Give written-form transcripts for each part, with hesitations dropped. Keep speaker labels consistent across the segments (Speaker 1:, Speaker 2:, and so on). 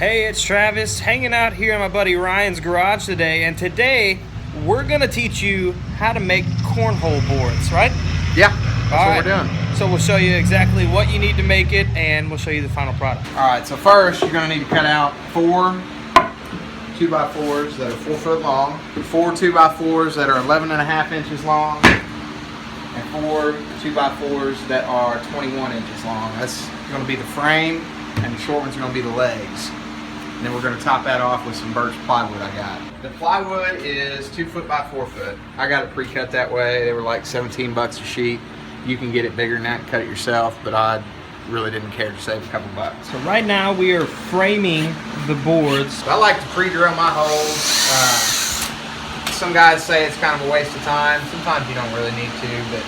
Speaker 1: Hey, it's Travis, hanging out here in my buddy Ryan's garage today, and today we're gonna teach you how to make cornhole boards, right?
Speaker 2: Yeah, that's what we're doing.
Speaker 1: So we'll show you exactly what you need to make it, and we'll show you the final product.
Speaker 2: All right, so first you're gonna need to cut out 4 2x4s that are 4 foot long, 4 2x4s that are 11.5 inches long, and 4 2x4s that are 21 inches long. That's gonna be the frame, and the short ones are gonna be the legs. And then we're going to top that off with some Birch plywood I got. The plywood is 2 foot by 4 foot. I got it pre-cut that way. They were like 17 bucks a sheet. You can get it bigger than that and cut it yourself, but I really didn't care to save a couple bucks.
Speaker 1: So right now we are framing the boards.
Speaker 2: I like to pre-drill my holes. Some guys say it's kind of a waste of time. Sometimes you don't really need to, but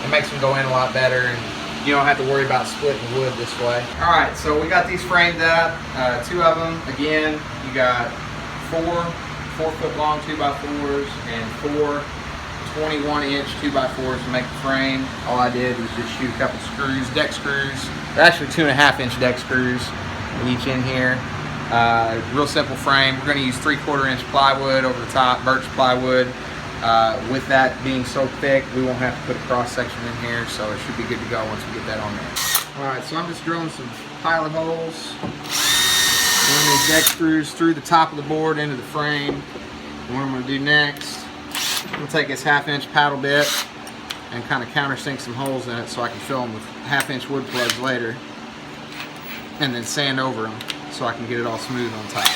Speaker 2: it makes them go in a lot better, and you don't have to worry about splitting wood this way. All right, so we got these framed up, 2 of them. Again, you got 4 foot long 2x4s and 4 21-inch 2x4s to make the frame. All I did was just shoot a couple screws, deck screws. They're actually 2.5-inch deck screws each in here. Real simple frame. We're gonna use 3/4 inch plywood over the top, Birch plywood. With that being so thick, we won't have to put a cross section in here, so it should be good to go once we get that on there. Alright, so I'm just drilling some pilot holes. Running these deck screws through the top of the board into the frame. And what I'm going to do next, I'm going to take this 1/2 inch paddle bit and kind of countersink some holes in it so I can fill them with 1/2 inch wood plugs later. And then sand over them so I can get it all smooth on top.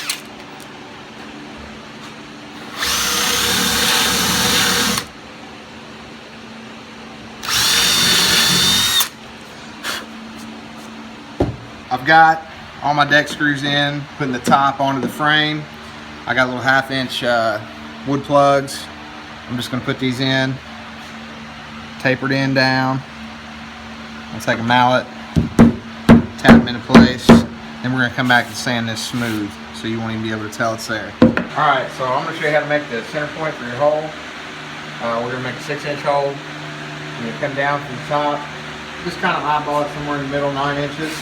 Speaker 2: I've got all my deck screws in, putting the top onto the frame. I got little 1/2 inch wood plugs. I'm just going to put these in, tapered in down. I'll take a mallet, tap them into place. Then we're going to come back and sand this smooth so you won't even be able to tell it's there. Alright, so I'm going to show you how to make the center point for your hole. We're going to make a 6-inch hole. You're going to come down from the top, just kind of eyeball it somewhere in the middle, 9 inches.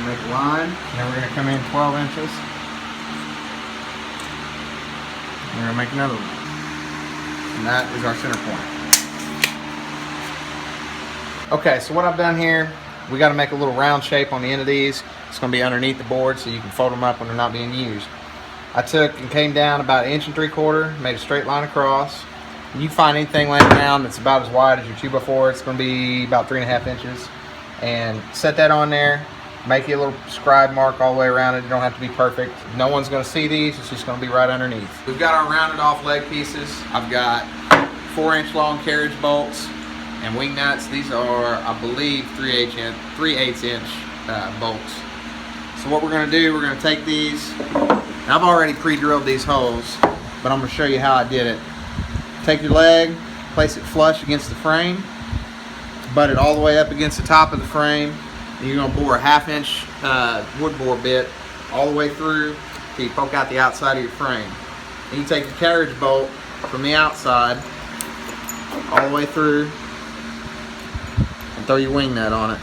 Speaker 2: Make a line, and then we're going to come in 12 inches. We're going to make another one. And that is our center point. Okay, so what I've done here, we got to make a little round shape on the end of these. It's going to be underneath the board so you can fold them up when they're not being used. I took and came down about 1 3/4 inches, made a straight line across. You find anything laying around that's about as wide as your 2x4, it's going to be about 3.5 inches. And set that on there. Make you a little scribe mark all the way around it. You don't have to be perfect. No one's going to see these. It's just going to be right underneath. We've got our rounded off leg pieces. I've got 4-inch long carriage bolts and wing nuts. These are, I believe, 3/8 inch bolts. So what we're going to do, we're going to take these. I've already pre-drilled these holes, but I'm going to show you how I did it. Take your leg, place it flush against the frame, butt it all the way up against the top of the frame. You're going to bore a 1/2 inch wood bore bit all the way through till you poke out the outside of your frame. Then you take the carriage bolt from the outside all the way through and throw your wing nut on it.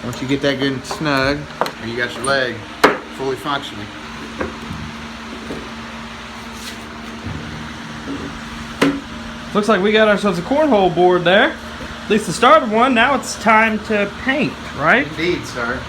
Speaker 2: Once you get that good and snug, you got your leg fully functioning.
Speaker 1: Looks like we got ourselves a cornhole board there. At least the start of one. Now it's time to paint, right?
Speaker 2: Indeed, sir.